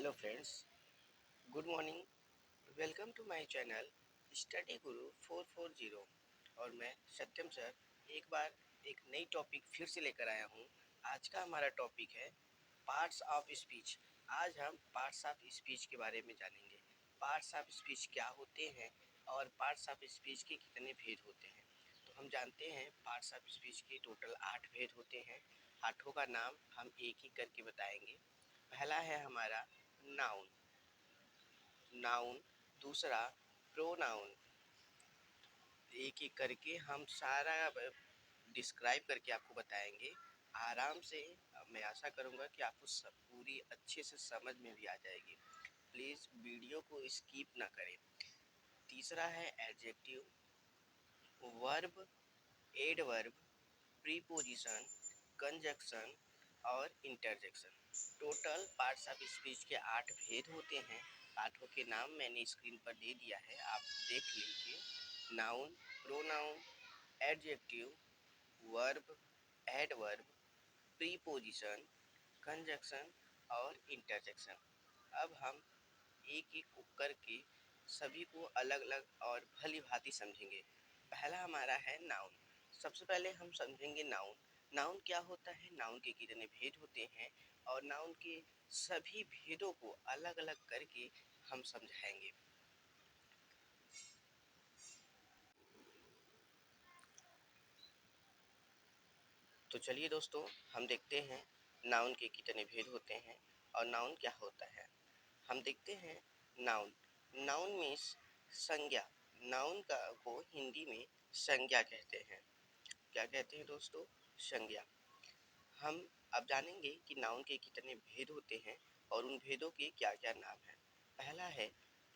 Hello friends, good morning. Welcome to my channel Study Guru 440। और मैं सत्यम sir एक बार एक नई टॉपिक फिर से लेकर आया हूँ। आज का हमारा टॉपिक है पार्ट्स ऑफ स्पीच। आज हम पार्ट्स ऑफ स्पीच के बारे में जानेंगे। पार्ट्स ऑफ स्पीच क्या होते हैं और पार्ट्स ऑफ स्पीच के कितने भेद होते हैं। तो हम जानते हैं पार्ट्स ऑफ स्पीच के टोटल 8 भेद होते हैं। आठों का नाम हम एक एक करके बताएंगे। पहला है हमारा नाउन। नाउन, दूसरा प्रोनाउन। एक एक करके हम सारा डिस्क्राइब करके आपको बताएंगे आराम से। मैं आशा करूंगा कि आपको सब पूरी अच्छे से समझ में भी आ जाएगी। प्लीज़ वीडियो को स्किप ना करें। तीसरा है adjective, verb, adverb, preposition, conjunction और interjection. Total parts of speech के 8 भेद होते हैं। आठों के नाम मैंने स्क्रीन पर दे दिया है, आप देख लीजिए। Noun, pronoun, adjective, verb, adverb, preposition, conjunction और इंटरजेक्शन। अब हम एक एक करके सभी को अलग अलग और भली भांति समझेंगे। पहला हमारा है नाउन। सबसे पहले हम समझेंगे नाउन। नाउन क्या होता है, नाउन के कितने भेद होते हैं और नाउन के सभी भेदों को अलग अलग करके हम समझाएंगे। तो चलिए दोस्तों, हम देखते हैं नाउन के कितने भेद होते हैं और नाउन क्या होता है। हम देखते हैं नाउन। नाउन मीन्स संज्ञा। नाउन का को हिंदी में संज्ञा कहते हैं। क्या कहते हैं दोस्तों? संज्ञा। हम अब जानेंगे कि नाउन के कितने भेद होते हैं और उन भेदों के क्या क्या नाम हैं। पहला है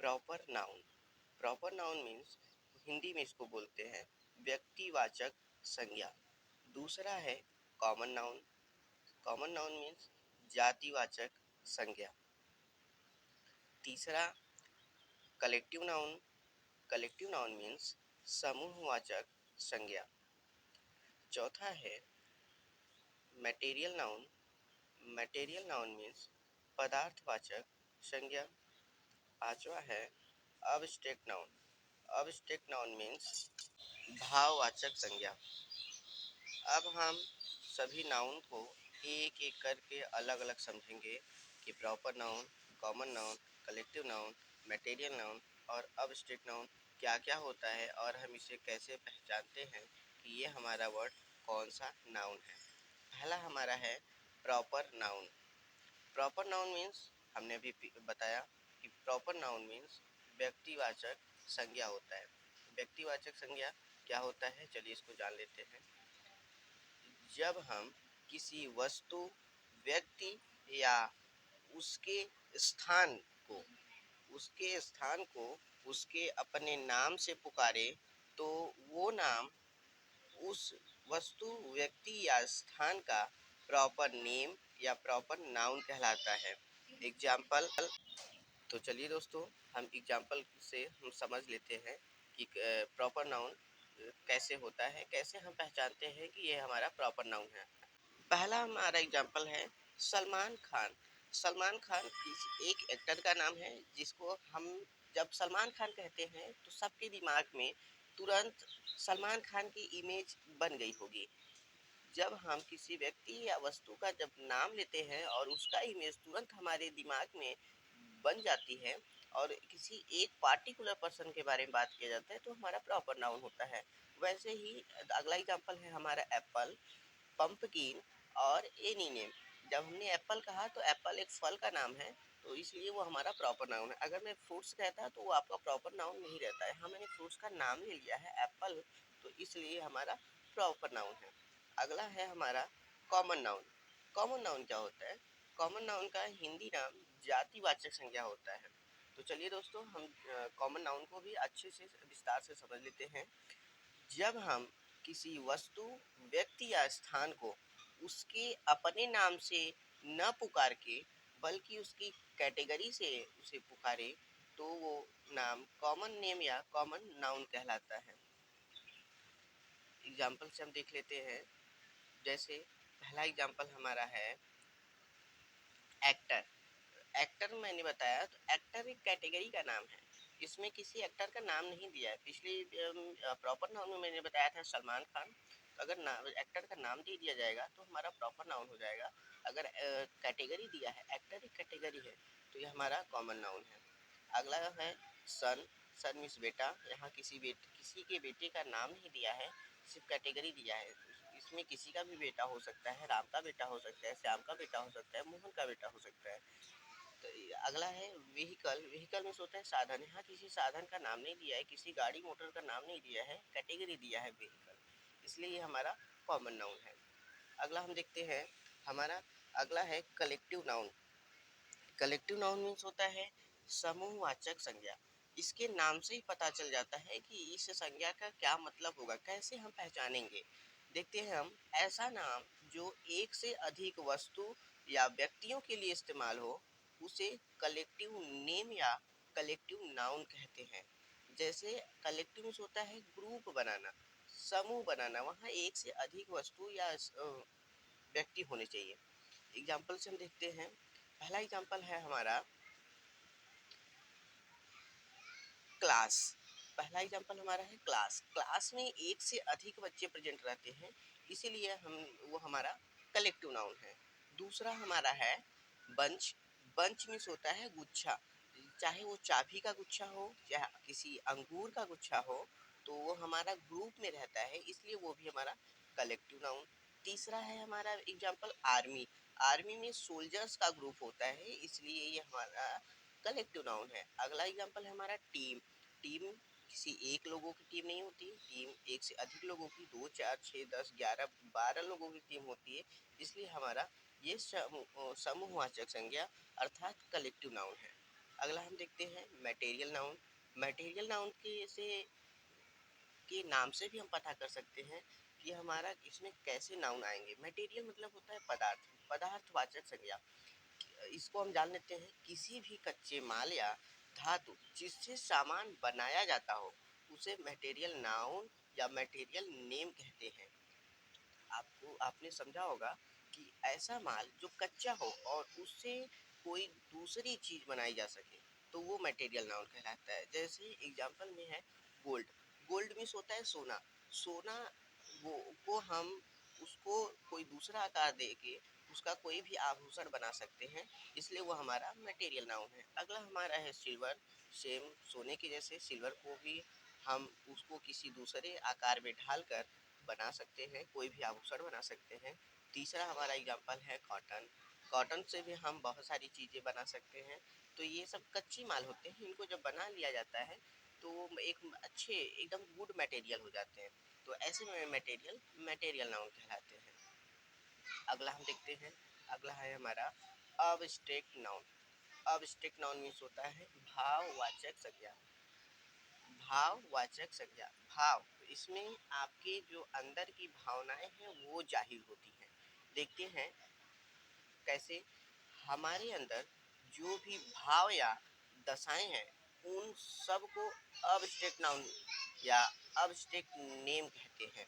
proper noun. Proper noun means Hindi में इसको बोलते हैं व्यक्तिवाचक संज्ञा। दूसरा है common noun. Common noun means जातिवाचक संज्ञा। तीसरा collective noun. Collective noun means समूहवाचक संज्ञा। चौथा है material noun. Material noun means पदार्थवाचक संज्ञा। पांचवा है abstract noun. Abstract noun means भाववाचक संज्ञा। अब हम सभी नाउन को एक एक करके अलग अलग समझेंगे कि proper noun, common noun, collective noun, material noun और अब्स्ट्रैक्ट नाउन क्या क्या होता है और हम इसे कैसे पहचानते हैं कि ये हमारा वर्ड कौन सा नाउन है। पहला हमारा है proper noun. Proper noun means हमने अभी बताया कि प्रॉपर नाउन मीन्स व्यक्तिवाचक संज्ञा होता है। व्यक्तिवाचक संज्ञा क्या होता है, चलिए इसको जान लेते हैं। जब हम किसी वस्तु, व्यक्ति या उसके स्थान को उसके स्थान को उसके अपने नाम से पुकारे तो वो नाम उस वस्तु, व्यक्ति या स्थान का प्रॉपर नेम या प्रॉपर नाउन कहलाता है। एग्जाम्पल। तो चलिए दोस्तों, हम एग्जाम्पल से हम समझ लेते हैं कि प्रॉपर नाउन कैसे होता है, कैसे हम पहचानते हैं कि ये हमारा प्रॉपर नाउन है। पहला हमारा एग्जाम्पल है सलमान खान। सलमान खान एक एक्टर का नाम है जिसको हम जब सलमान खान कहते हैं तो सबके दिमाग में तुरंत सलमान खान की इमेज बन गई होगी। जब हम किसी व्यक्ति या वस्तु का जब नाम लेते हैं और उसका इमेज तुरंत हमारे दिमाग में बन जाती है और किसी एक पार्टिकुलर पर्सन के बारे में बात किया जाता है तो हमारा प्रॉपर नाउन होता है। वैसे ही अगला एग्जाम्पल है हमारा एप्पल, पंपकिन और एनी नेम। जब हमने एप्पल कहा तो एप्पल एक फल का नाम है तो इसलिए वो हमारा प्रॉपर नाउन है। अगर मैं फ्रूट्स कहता तो वो आपका प्रॉपर नाउन नहीं रहता है। हाँ, मैंने फ्रूट्स का नाम ले लिया है एप्पल, तो इसलिए हमारा प्रॉपर नाउन है। अगला है हमारा कॉमन नाउन। कॉमन नाउन क्या होता है? कॉमन नाउन का हिंदी नाम जातिवाचक संज्ञा होता है। तो चलिए दोस्तों, हम कॉमन नाउन को भी अच्छे से विस्तार से समझ लेते हैं। जब हम किसी वस्तु, व्यक्ति या स्थान को उसके अपने नाम से न पुकार के बल्कि उसकी कैटेगरी से उसे पुकारे तो वो नाम कॉमन नेम या कॉमन नाउन कहलाता है। एग्जाम्पल से हम देख लेते हैं। जैसे पहला एग्जाम्पल हमारा है एक्टर। एक्टर मैंने बताया, तो एक्टर एक कैटेगरी का नाम है, इसमें किसी एक्टर का नाम नहीं दिया है। पिछली प्रॉपर नाउन में मैंने बताया था सलमान खान, तो अगर एक्टर का नाम दे दिया जाएगा तो हमारा प्रॉपर नाउन हो जाएगा। अगर कैटेगरी दिया है, एक्टर एक कैटेगरी है, तो ये हमारा कॉमन नाउन है। अगला है सन। सन मीन्स बेटा। यहाँ किसी के बेटे का नाम नहीं दिया है, सिर्फ कैटेगरी दिया है। इसमें किसी का भी बेटा हो सकता है, राम का बेटा हो सकता है, श्याम का बेटा हो सकता है, मोहन का बेटा हो सकता है। तो अगला है व्हीकल। व्हीकल में होता है साधन। यहाँ किसी साधन का नाम नहीं दिया है, किसी गाड़ी मोटर का नाम नहीं दिया है, कैटेगरी दिया है व्हीकल, इसलिए ये हमारा कॉमन नाउन है। अगला हम देखते हैं, हमारा अगला है collective noun. Collective noun means होता है समूहवाचक संज्ञा। इसके नाम से ही पता चल जाता है कि इस संज्ञा का क्या मतलब होगा, कैसे हम पहचानेंगे। देखते हैं हम, ऐसा नाम जो एक से अधिक वस्तु या व्यक्तियों के लिए इस्तेमाल हो उसे कलेक्टिव नेम या कलेक्टिव नाउन कहते हैं। जैसे कलेक्टिव मीन्स होता है ग्रुप बनाना, समूह बनाना, वहाँ एक से अधिक वस्तु या व्यक्ति होने चाहिए। एग्जाम्पल से हम देखते हैं, पहला एग्जाम्पल है हमारा क्लास। पहला एग्जाम्पल हमारा है क्लास। क्लास में एक से अधिक बच्चे प्रेजेंट रहते हैं, इसीलिए वो हमारा कलेक्टिव नाउन है। दूसरा हमारा है बंच। बंच मीन्स होता है गुच्छा, चाहे वो चाबी का गुच्छा हो, चाहे किसी अंगूर का गुच्छा हो, तो वो हमारा ग्रुप में रहता है, इसलिए वो भी हमारा कलेक्टिव नाउन। तीसरा है हमारा एग्जाम्पल आर्मी। आर्मी में सोल्जर्स का ग्रुप होता है, इसलिए ये हमारा कलेक्टिव नाउन है। अगला एग्जाम्पल है हमारा टीम। टीम किसी एक लोगों की टीम नहीं होती, टीम एक से अधिक लोगों की, 2 4 6 10 11 12 लोगों की टीम होती है, इसलिए हमारा ये समूहवाचक संज्ञा अर्थात कलेक्टिव नाउन है। अगला हम देखते हैं मटेरियल नाउन। मटेरियल नाउन के नाम से भी हम पता कर सकते हैं कि हमारा इसमें कैसे नाउन आएंगे। मटेरियल मतलब होता है पदार्थ, पदार्थवाचक संज्ञा। इसको हम जान लेते हैं, किसी भी कच्चे माल या धातु जिससे सामान बनाया जाता हो उसे मटेरियल नाउन या मटेरियल नेम कहते हैं। आपने समझा होगा कि ऐसा माल जो कच्चा हो और उससे कोई दूसरी चीज बनाई जा सके तो वो मटेरियल नाउन कहलाता है। जैसे एग्जांपल में है गोल्ड। गोल्ड मीन्स होता है सोना। सोना वो को हम उसको कोई दूसरा आकार दे के उसका कोई भी आभूषण बना सकते हैं, इसलिए वो हमारा मटेरियल नाउन है। अगला हमारा है सिल्वर। सेम सोने के जैसे सिल्वर को भी हम उसको किसी दूसरे आकार में ढालकर बना सकते हैं, कोई भी आभूषण बना सकते हैं। तीसरा हमारा एग्जाम्पल है कॉटन। कॉटन से भी हम बहुत सारी चीज़ें बना सकते हैं। तो ये सब कच्ची माल होते हैं, इनको जब बना लिया जाता है तो एक अच्छे एकदम गुड मटेरियल हो जाते हैं, तो ऐसे में मटेरियल मटेरियल नाउन कहलाते हैं। अगला हम देखते हैं, अगला है हमारा abstract noun. Abstract noun means होता है भाववाचक संज्ञा। भाववाचक संज्ञा। भाव, इसमें आपके जो अंदर की भावनाएं हैं वो जाहिर होती हैं। देखते हैं कैसे, हमारे अंदर जो भी भाव या दशाएं हैं उन सब को अब्स्ट्रैक्ट नाउन या अब्स्ट्रैक्ट नेम कहते हैं।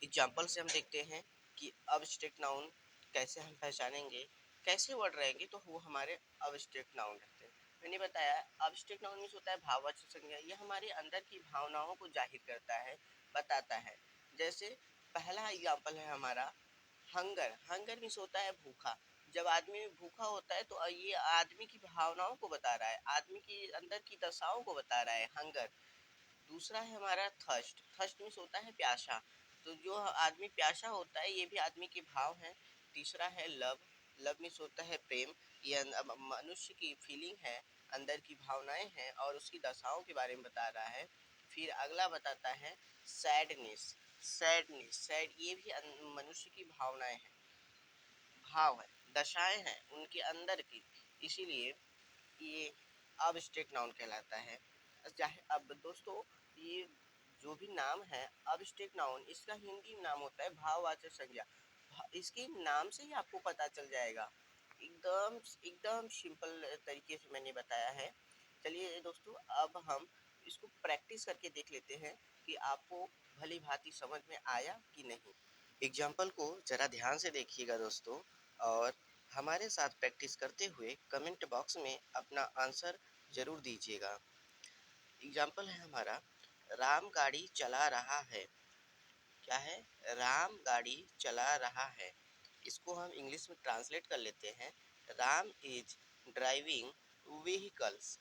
एग्जाम्पल से हम देखते हैं कि अब्स्ट्रैक्ट नाउन कैसे हम पहचानेंगे, कैसे वर्ड रहेंगे तो वो हमारे अब्स्ट्रैक्ट नाउन रहते हैं। मैंने बताया अब्स्ट्रैक्ट नाउन मीन्स होता है भाववाचक संज्ञा, ये हमारे अंदर की भावनाओं को जाहिर करता है, बताता है। जैसे पहला एग्जाम्पल है हमारा हंगर। हंगर मीन्स होता है भूखा। जब आदमी भूखा होता है तो ये आदमी की भावनाओं को बता रहा है, आदमी की अंदर की दशाओं को बता रहा है, हंगर। दूसरा है हमारा थर्स्ट। थर्स्ट मीन्स होता है प्यासा, तो जो आदमी प्यासा होता है ये भी आदमी के भाव हैं। तीसरा है लव। लव मीन्स होता है प्रेम, ये मनुष्य की फीलिंग है, अंदर की भावनाएं हैं और उसकी दशाओं के बारे में बता रहा है। फिर अगला बताता है सैडनेस। सैडनेस, सैड, ये भी मनुष्य की भावनाएं हैं, भाव है, दशाएं हैं उनके अंदर की, इसीलिए ये अब्स्ट्रैक्ट नाउन कहलाता है। चाहे अब दोस्तों, ये जो भी नाम है अब्स्ट्रैक्ट नाउन, इसका हिंदी नाम होता है भाववाचक संज्ञा। इसके नाम से ही आपको पता चल जाएगा, एकदम एकदम सिंपल तरीके से मैंने बताया है। चलिए दोस्तों, अब हम इसको प्रैक्टिस करके देख लेते हैं कि आपको भली भांति समझ में आया कि नहीं। एग्जाम्पल को ज़रा ध्यान से देखिएगा दोस्तों, और हमारे साथ प्रैक्टिस करते हुए कमेंट बॉक्स में अपना आंसर ज़रूर दीजिएगा। एग्जाम्पल है हमारा, राम गाड़ी चला रहा है। क्या है? राम गाड़ी चला रहा है। इसको हम इंग्लिश में ट्रांसलेट कर लेते हैं, Ram is driving vehicles.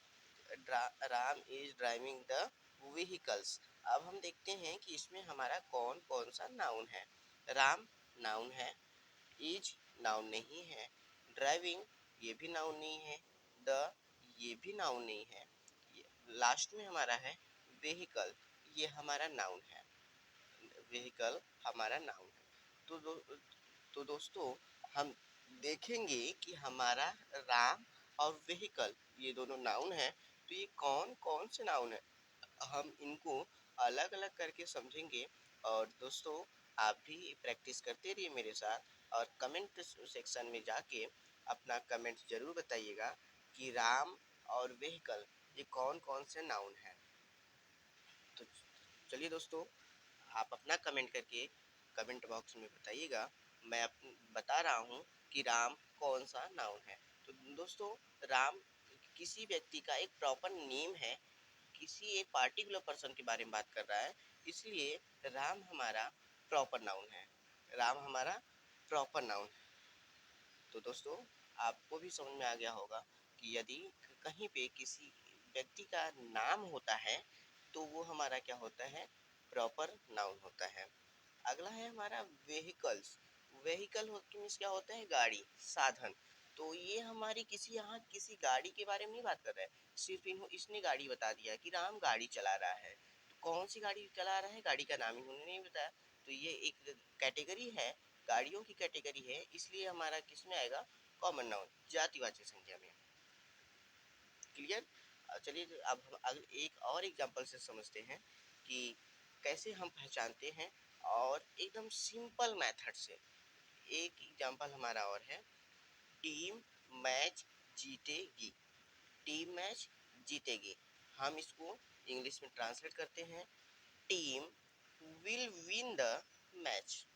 Ram is driving the vehicles. अब हम देखते हैं कि इसमें हमारा कौन कौन सा नाउन है। राम नाउन है, इज नाउन नहीं है, ड्राइविंग ये भी नाउन नहीं है, द ये भी नाउन नहीं है, लास्ट में हमारा है व्हीकल, ये हमारा नाउन है। व्हीकल हमारा नाउन है। तो दोस्तों, हम देखेंगे कि हमारा राम और व्हीकल ये दोनों नाउन है, तो ये कौन कौन से नाउन है, हम इनको अलग अलग करके समझेंगे। और दोस्तों, आप भी प्रैक्टिस करते रहिए मेरे साथ और कमेंट सेक्शन में जाके अपना कमेंट जरूर बताइएगा कि राम और व्हीकल ये कौन कौन से नाउन हैं। तो चलिए दोस्तों, आप अपना कमेंट करके कमेंट बॉक्स में बताइएगा। मैं बता रहा हूँ कि राम कौन सा नाउन है। तो दोस्तों, राम किसी व्यक्ति का एक प्रॉपर नेम है, किसी एक पार्टिकुलर पर्सन के बारे में बात कर रहा है, इसलिए राम हमारा प्रॉपर नाउन है। राम हमारा प्रॉपर नाउन है। तो दोस्तों, आपको भी समझ में आ गया होगा कि यदि कहीं पे किसी व्यक्ति का नाम होता है तो वो हमारा क्या होता है, प्रॉपर नाउन होता है। अगला है हमारा व्हीकल्स। व्हीकल मीन्स क्या होता है, गाड़ी, साधन। तो ये हमारी किसी यहाँ किसी गाड़ी के बारे में नहीं बात कर रहा है, सिर्फ इसने गाड़ी बता दिया कि राम गाड़ी चला रहा है। तो कौन सी गाड़ी चला रहा है, गाड़ी का नाम ही उन्होंने नहीं बताया। तो ये एक कैटेगरी है, गाड़ियों की कैटेगरी है, इसलिए हमारा किस में आएगा, कॉमन नाउन, जातिवाचक संख्या में। क्लियर? चलिए अब हम एक और एग्जांपल से समझते हैं कि कैसे हम पहचानते हैं, और एकदम सिंपल मेथड से। एक एग्जांपल हमारा और है, टीम मैच जीतेगी। टीम मैच जीतेगी, हम इसको इंग्लिश में ट्रांसलेट करते हैं, team will win the match.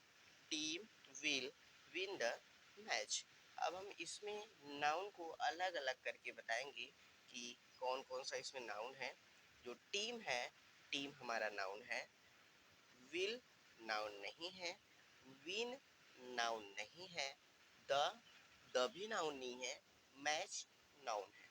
Team will win the match. अब हम इसमें नाउन को अलग अलग करके बताएंगे कि कौन कौन सा इसमें नाउन है। जो टीम है, टीम हमारा नाउन है, विल नाउन नहीं है, विन नाउन नहीं है, द भी नाउन नहीं है, मैच नाउन है।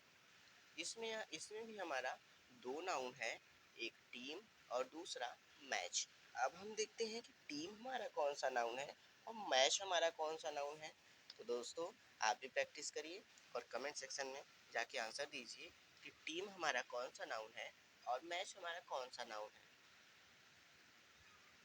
इसमें इसमें भी हमारा दो नाउन है, एक टीम और दूसरा मैच। अब हम देखते हैं कि टीम हमारा कौन सा नाउन है और मैच हमारा कौन सा नाउन है। तो दोस्तों, आप भी प्रैक्टिस करिए और कमेंट सेक्शन में जाके आंसर दीजिए कि टीम हमारा कौन सा नाउन है और मैच हमारा कौन सा नाउन है।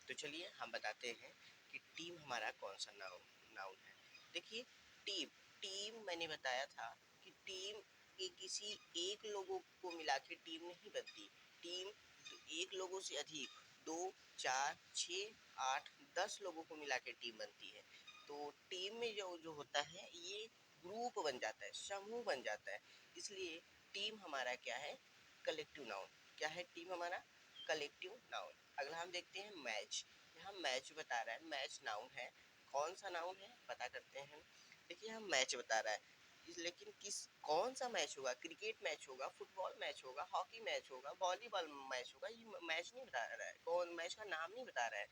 तो चलिए हम बताते हैं कि टीम हमारा कौन सा नाउन नाउन है। देखिए, टीम टीम मैंने बताया था कि टीम के किसी एक लोगों को मिला के टीम नहीं बनती। टीम एक लोगों से अधिक, 2, 4, 6, 8, 10 लोगों को मिला के टीम बनती है। तो टीम में जो जो होता है, ये ग्रुप बन जाता है, समूह बन जाता है। इसलिए टीम हमारा क्या है, कलेक्टिव नाउन। क्या है टीम हमारा, कलेक्टिव नाउन। अगला हम देखते हैं मैच। यहाँ मैच बता रहा है, मैच नाउन है। कौन सा नाउन है पता करते हैं। देखिए, हम मैच बता रहा है, लेकिन किस कौन सा मैच होगा, क्रिकेट मैच होगा, फुटबॉल मैच होगा, हॉकी मैच होगा, वॉलीबॉल मैच होगा, ये मैच नहीं बता रहा है, कौन मैच का नाम नहीं बता रहा है।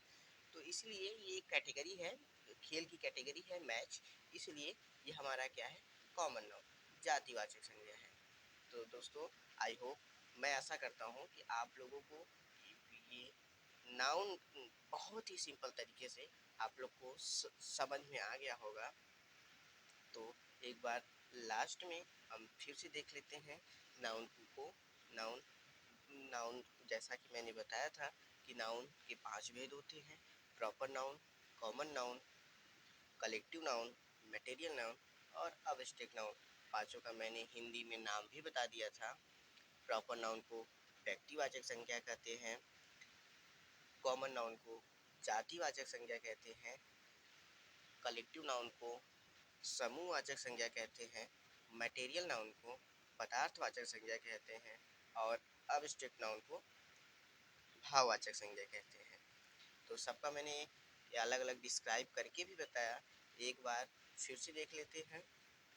तो इसलिए ये कैटेगरी है, खेल की कैटेगरी है मैच, इसलिए ये हमारा क्या है, कॉमन नाउन, जातिवाचक संज्ञा है। तो दोस्तों, आई होप, मैं आशा करता हूँ कि आप लोगों को ये नाउन बहुत ही सिंपल तरीके से आप लोग को समझ में आ गया होगा। तो एक बार लास्ट में हम फिर से देख लेते हैं नाउन को। नाउन नाउन जैसा कि मैंने बताया था कि नाउन के 5 भेद होते हैं, proper noun, common noun, collective noun, material noun और अब्स्ट्रैक्ट नाउन। पांचों का मैंने हिंदी में नाम भी बता दिया था। प्रॉपर नाउन को व्यक्तिवाचक संज्ञा कहते हैं, कॉमन नाउन को जातिवाचक संज्ञा कहते हैं, कलेक्टिव नाउन को समूहवाचक संज्ञा कहते हैं, मटेरियल नाउन को पदार्थवाचक संज्ञा कहते हैं और अब्स्ट्रैक्ट नाउन को भाववाचक संज्ञा कहते हैं। तो सबका मैंने अलग अलग डिस्क्राइब करके भी बताया, एक बार फिर से देख लेते हैं।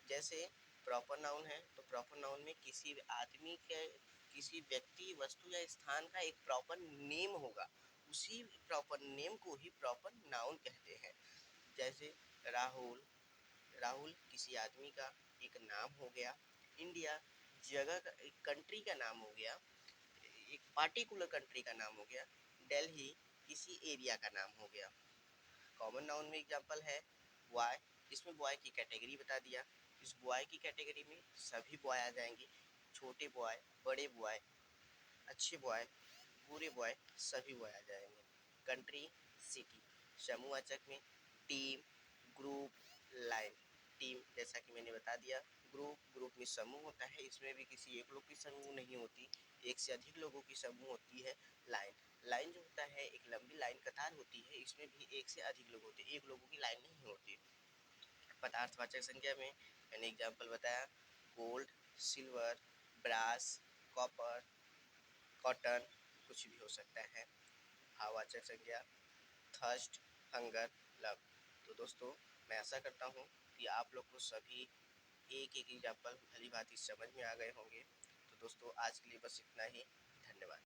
जैसे प्रॉपर नाउन है तो प्रॉपर नाउन में किसी आदमी के, किसी व्यक्ति, वस्तु या स्थान का एक प्रॉपर नेम होगा, उसी प्रॉपर नेम को ही प्रॉपर नाउन कहते हैं। जैसे राहुल, राहुल किसी आदमी का एक नाम हो गया। इंडिया जगह का, एक कंट्री का नाम हो गया, एक पार्टिकुलर कंट्री का नाम हो गया। दिल्ली किसी एरिया का नाम हो गया। कॉमन नाउन में एग्जांपल है बॉय, इसमें बॉय की कैटेगरी बता दिया। इस बॉय की कैटेगरी में सभी बॉय आ जाएंगे, छोटे बॉय, बड़े बॉय, अच्छे बॉय, बुरे बॉय, सभी बॉय आ जाएंगे। Country, city. समूहवाचक में टीम, ग्रुप, लाइन। टीम जैसा कि मैंने बता दिया। ग्रुप, ग्रुप में समूह होता है, इसमें भी किसी एक लोग की समूह नहीं होती, एक से अधिक लोगों की समूह होती है। लाइन, लाइन जो होता है एक लंबी लाइन, कतार होती है, इसमें भी एक से अधिक लोग होते हैं, एक लोगों की लाइन नहीं होती। पदार्थवाचक संख्या में मैंने एग्जाम्पल बताया, gold, silver, brass, copper, cotton, कुछ भी हो सकता है। भाववाचक संज्ञा, थर्स्ट, हंगर, लव। तो दोस्तों मैं आशा करता हूँ कि आप लोग को सभी एक एक एग्जाम्पल भली भांति समझ में आ गए होंगे। तो दोस्तों आज के लिए बस इतना ही। धन्यवाद।